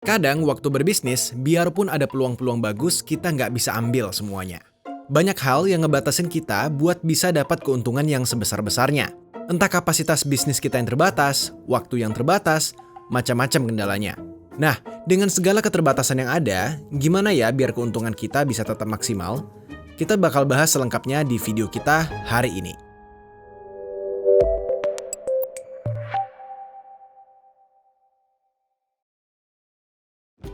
Kadang waktu berbisnis, biarpun ada peluang-peluang bagus, kita nggak bisa ambil semuanya. Banyak hal yang ngebatasin kita buat bisa dapat keuntungan yang sebesar-besarnya. Entah kapasitas bisnis kita yang terbatas, waktu yang terbatas, macam-macam kendalanya. Nah, dengan segala keterbatasan yang ada, gimana ya biar keuntungan kita bisa tetap maksimal? Kita bakal bahas selengkapnya di video kita hari ini.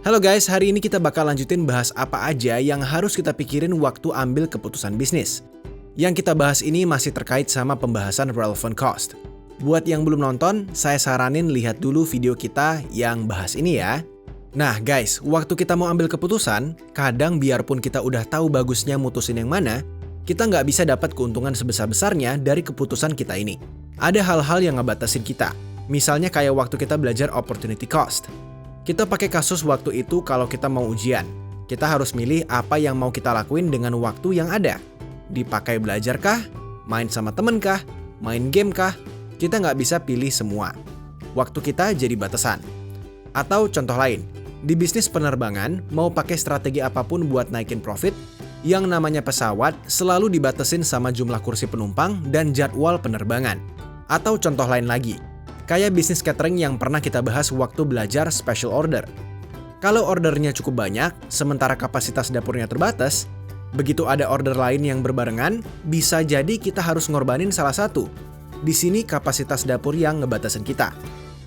Halo guys, hari ini kita bakal lanjutin bahas apa aja yang harus kita pikirin waktu ambil keputusan bisnis. Yang kita bahas ini masih terkait sama pembahasan relevant cost. Buat yang belum nonton, saya saranin lihat dulu video kita yang bahas ini ya. Nah guys, waktu kita mau ambil keputusan, kadang biarpun kita udah tahu bagusnya mutusin yang mana, kita nggak bisa dapat keuntungan sebesar-besarnya dari keputusan kita ini. Ada hal-hal yang ngebatasin kita. Misalnya kayak waktu kita belajar opportunity cost. Kita pakai kasus waktu itu kalau kita mau ujian. Kita harus milih apa yang mau kita lakuin dengan waktu yang ada. Dipakai belajar kah? Main sama temen kah? Main game kah? Kita nggak bisa pilih semua. Waktu kita jadi batasan. Atau contoh lain, di bisnis penerbangan mau pakai strategi apapun buat naikin profit, yang namanya pesawat selalu dibatasin sama jumlah kursi penumpang dan jadwal penerbangan. Atau contoh lain lagi, kayak bisnis catering yang pernah kita bahas waktu belajar special order. Kalau ordernya cukup banyak, sementara kapasitas dapurnya terbatas, begitu ada order lain yang berbarengan, bisa jadi kita harus ngorbanin salah satu. Di sini kapasitas dapur yang ngebatasin kita.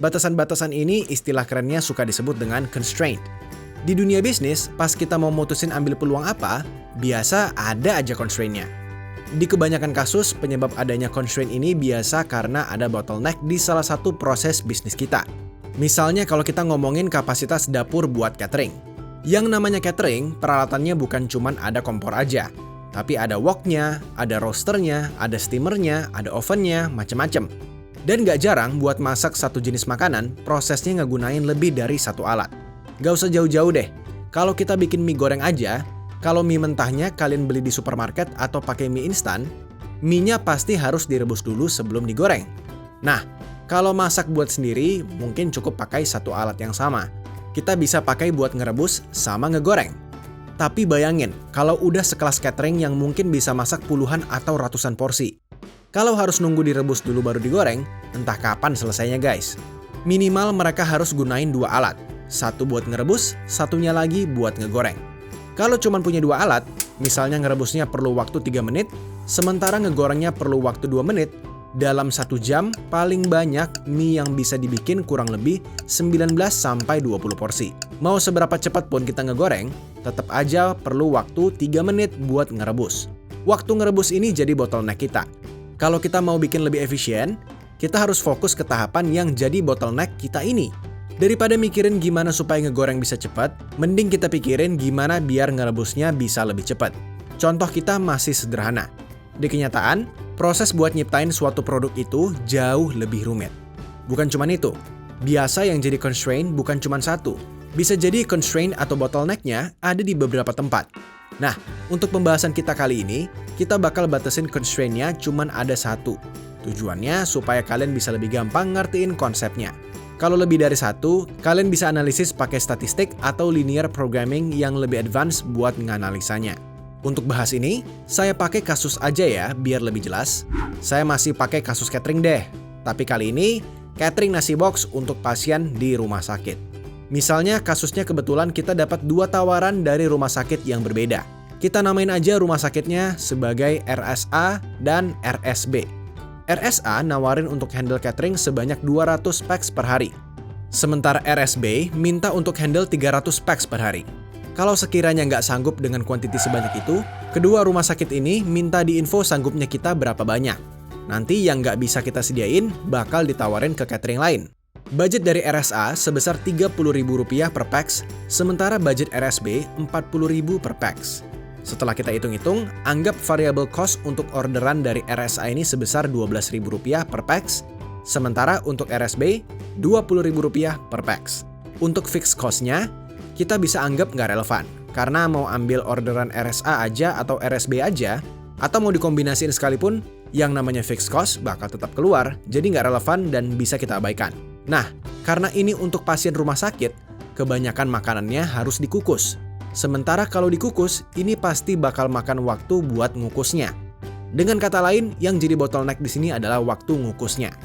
Batasan-batasan ini istilah kerennya suka disebut dengan constraint. Di dunia bisnis, pas kita mau mutusin ambil peluang apa, biasa ada aja constraint-nya. Di kebanyakan kasus, penyebab adanya constraint ini biasa karena ada bottleneck di salah satu proses bisnis kita. Misalnya kalau kita ngomongin kapasitas dapur buat catering. Yang namanya catering, peralatannya bukan cuman ada kompor aja. Tapi ada woknya, ada roasternya, ada steamernya, ada ovennya, macem-macem. Dan gak jarang buat masak satu jenis makanan, prosesnya ngegunain lebih dari satu alat. Gak usah jauh-jauh deh, kalau kita bikin mie goreng aja, kalau mie mentahnya kalian beli di supermarket atau pakai mie instan, mie-nya pasti harus direbus dulu sebelum digoreng. Nah, kalau masak buat sendiri, mungkin cukup pakai satu alat yang sama. Kita bisa pakai buat ngerebus sama ngegoreng. Tapi bayangin, kalau udah sekelas catering yang mungkin bisa masak puluhan atau ratusan porsi. Kalau harus nunggu direbus dulu baru digoreng, entah kapan selesainya guys. Minimal mereka harus gunain dua alat. Satu buat ngerebus, satunya lagi buat ngegoreng. Kalau cuma punya dua alat, misalnya ngerebusnya perlu waktu 3 menit, sementara ngegorengnya perlu waktu 2 menit, dalam 1 jam paling banyak mie yang bisa dibikin kurang lebih 19-20 porsi. Mau seberapa cepat pun kita ngegoreng, tetap aja perlu waktu 3 menit buat ngerebus. Waktu ngerebus ini jadi bottleneck kita. Kalau kita mau bikin lebih efisien, kita harus fokus ke tahapan yang jadi bottleneck kita ini. Daripada mikirin gimana supaya ngegoreng bisa cepat, mending kita pikirin gimana biar ngerebusnya bisa lebih cepat. Contoh kita masih sederhana. Di kenyataan, proses buat nyiptain suatu produk itu jauh lebih rumit. Bukan cuma itu, biasa yang jadi constraint bukan cuma satu. Bisa jadi constraint atau bottleneck-nya ada di beberapa tempat. Nah, untuk pembahasan kita kali ini, kita bakal batasin constraint-nya cuma ada satu. Tujuannya supaya kalian bisa lebih gampang ngertiin konsepnya. Kalau lebih dari satu, kalian bisa analisis pakai statistik atau linear programming yang lebih advance buat nganalisanya. Untuk bahas ini, saya pakai kasus aja ya, biar lebih jelas. Saya masih pakai kasus catering deh, tapi kali ini catering nasi box untuk pasien di rumah sakit. Misalnya kasusnya kebetulan kita dapat 2 tawaran dari rumah sakit yang berbeda. Kita namain aja rumah sakitnya sebagai RSA dan RSB. RSA nawarin untuk handle catering sebanyak 200 packs per hari. Sementara RSB minta untuk handle 300 packs per hari. Kalau sekiranya nggak sanggup dengan kuantiti sebanyak itu, kedua rumah sakit ini minta diinfo sanggupnya kita berapa banyak. Nanti yang nggak bisa kita sediain bakal ditawarin ke catering lain. Budget dari RSA sebesar Rp30.000 per packs, sementara budget RSB Rp40.000 per packs. Setelah kita hitung-hitung, anggap variable cost untuk orderan dari RSA ini sebesar Rp12.000 per packs, sementara untuk RSB, Rp20.000 per packs. Untuk fixed cost-nya, kita bisa anggap nggak relevan, karena mau ambil orderan RSA aja atau RSB aja, atau mau dikombinasiin sekalipun, yang namanya fixed cost bakal tetap keluar, jadi nggak relevan dan bisa kita abaikan. Nah, karena ini untuk pasien rumah sakit, kebanyakan makanannya harus dikukus. Sementara kalau dikukus, ini pasti bakal makan waktu buat ngukusnya. Dengan kata lain, yang jadi bottleneck di sini adalah waktu ngukusnya.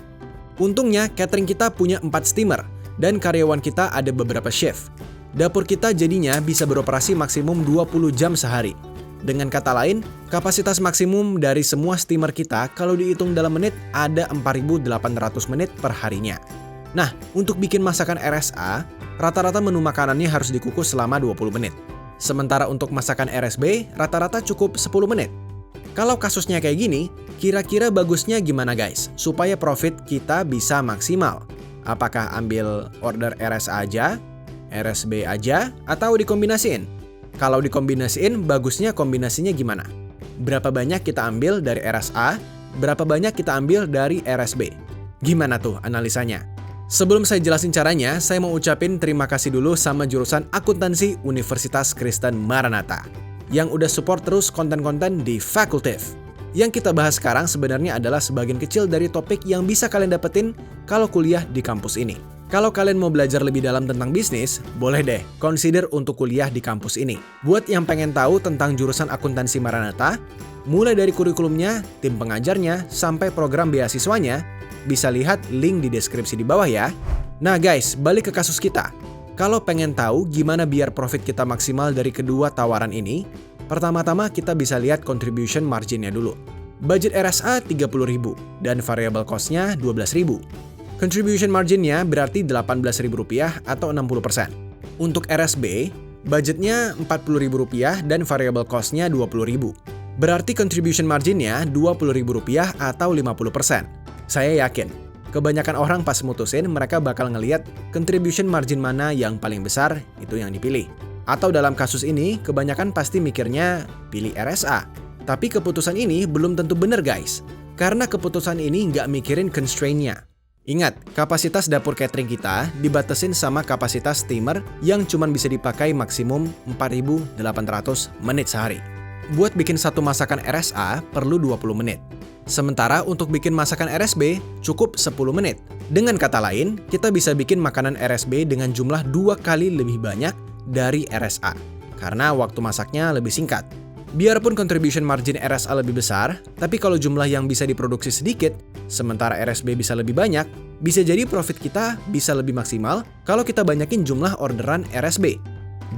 Untungnya, catering kita punya 4 steamer, dan karyawan kita ada beberapa shift. Dapur kita jadinya bisa beroperasi maksimum 20 jam sehari. Dengan kata lain, kapasitas maksimum dari semua steamer kita kalau dihitung dalam menit ada 4.800 menit per harinya. Nah, untuk bikin masakan RSA, rata-rata menu makanannya harus dikukus selama 20 menit. Sementara untuk masakan RSB, rata-rata cukup 10 menit. Kalau kasusnya kayak gini, kira-kira bagusnya gimana guys? Supaya profit kita bisa maksimal. Apakah ambil order RSA aja, RSB aja, atau dikombinasiin? Kalau dikombinasiin, bagusnya kombinasinya gimana? Berapa banyak kita ambil dari RSA, berapa banyak kita ambil dari RSB? Gimana tuh analisanya? Sebelum saya jelasin caranya, saya mau ucapin terima kasih dulu sama jurusan akuntansi Universitas Kristen Maranatha yang udah support terus konten-konten di Fakultif. Yang kita bahas sekarang sebenarnya adalah sebagian kecil dari topik yang bisa kalian dapetin kalau kuliah di kampus ini. Kalau kalian mau belajar lebih dalam tentang bisnis, boleh deh consider untuk kuliah di kampus ini. Buat yang pengen tahu tentang jurusan akuntansi Maranatha, mulai dari kurikulumnya, tim pengajarnya, sampai program beasiswanya, bisa lihat link di deskripsi di bawah ya. Nah guys, balik ke kasus kita. Kalau pengen tahu gimana biar profit kita maksimal dari kedua tawaran ini, pertama-tama kita bisa lihat contribution marginnya dulu. Budget RSA 30.000 dan variable cost-nya 12.000. Contribution marginnya berarti Rp18.000 atau 60%. Untuk RSB, budgetnya Rp40.000 dan variable cost-nya Rp20.000. Berarti contribution marginnya Rp20.000 atau 50%. Saya yakin, kebanyakan orang pas mutusin mereka bakal ngeliat contribution margin mana yang paling besar, itu yang dipilih. Atau dalam kasus ini, kebanyakan pasti mikirnya pilih RSA. Tapi keputusan ini belum tentu bener guys, karena keputusan ini nggak mikirin constraint-nya. Ingat, kapasitas dapur catering kita dibatasin sama kapasitas steamer yang cuma bisa dipakai maksimum 4.800 menit sehari. Buat bikin satu masakan RSA perlu 20 menit. Sementara untuk bikin masakan RSB cukup 10 menit. Dengan kata lain, kita bisa bikin makanan RSB dengan jumlah 2 kali lebih banyak dari RSA. Karena waktu masaknya lebih singkat. Biarpun contribution margin RSA lebih besar, tapi kalau jumlah yang bisa diproduksi sedikit, sementara RSB bisa lebih banyak, bisa jadi profit kita bisa lebih maksimal kalau kita banyakin jumlah orderan RSB.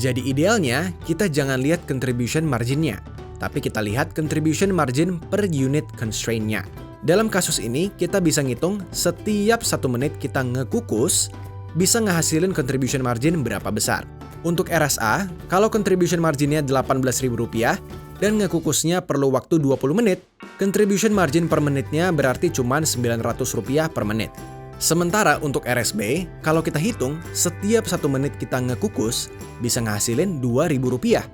Jadi idealnya, kita jangan lihat contribution marginnya, tapi kita lihat contribution margin per unit constraint-nya. Dalam kasus ini, kita bisa ngitung setiap 1 menit kita ngekukus, bisa ngehasilin contribution margin berapa besar. Untuk RSA, kalau contribution marginnya Rp18.000 dan ngekukusnya perlu waktu 20 menit, contribution margin per menitnya berarti cuma Rp900 per menit. Sementara untuk RSB, kalau kita hitung, setiap 1 menit kita ngekukus, bisa ngehasilin Rp2.000.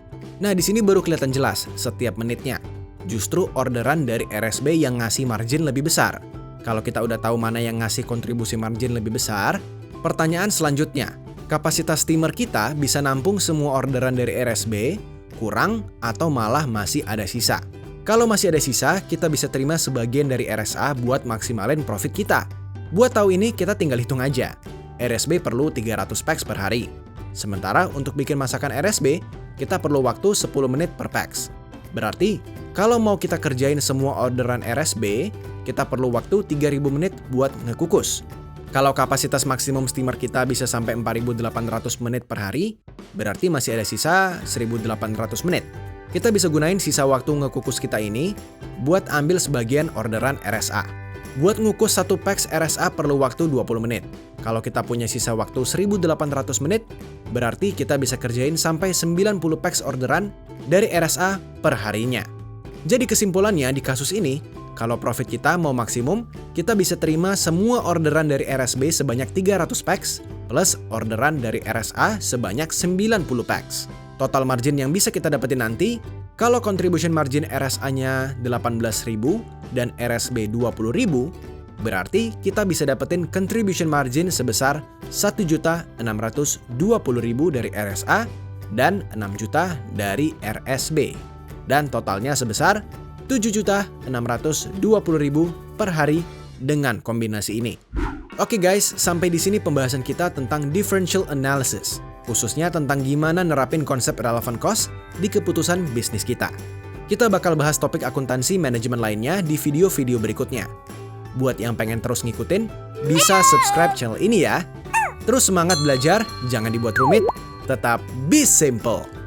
Nah, di sini baru kelihatan jelas setiap menitnya. Justru orderan dari RSB yang ngasih margin lebih besar. Kalau kita udah tahu mana yang ngasih kontribusi margin lebih besar, pertanyaan selanjutnya, kapasitas steamer kita bisa nampung semua orderan dari RSB, kurang, atau malah masih ada sisa. Kalau masih ada sisa, kita bisa terima sebagian dari RSA buat maksimalin profit kita. Buat tahu ini, kita tinggal hitung aja. RSB perlu 300 packs per hari. Sementara untuk bikin masakan RSB, kita perlu waktu 10 menit per packs. Berarti, kalau mau kita kerjain semua orderan RSB, kita perlu waktu 3.000 menit buat ngekukus. Kalau kapasitas maksimum steamer kita bisa sampai 4.800 menit per hari, berarti masih ada sisa 1.800 menit. Kita bisa gunain sisa waktu ngekukus kita ini buat ambil sebagian orderan RSA. Buat ngukus 1 packs RSA perlu waktu 20 menit. Kalau kita punya sisa waktu 1.800 menit, berarti kita bisa kerjain sampai 90 packs orderan dari RSA per harinya. Jadi kesimpulannya di kasus ini, kalau profit kita mau maksimum, kita bisa terima semua orderan dari RSB sebanyak 300 packs plus orderan dari RSA sebanyak 90 packs. Total margin yang bisa kita dapetin nanti, kalau contribution margin RSA-nya 18.000 dan RSB 20.000, berarti kita bisa dapetin contribution margin sebesar 1.620.000 dari RSA dan 6 juta dari RSB. Dan totalnya sebesar 7.620.000 per hari dengan kombinasi ini. Oke guys, sampai di sini pembahasan kita tentang differential analysis. khususnya tentang gimana nerapin konsep relevant cost di keputusan bisnis kita. Kita bakal bahas topik akuntansi manajemen lainnya di video-video berikutnya. Buat yang pengen terus ngikutin, bisa subscribe channel ini ya. Terus semangat belajar, jangan dibuat rumit, tetap be simple.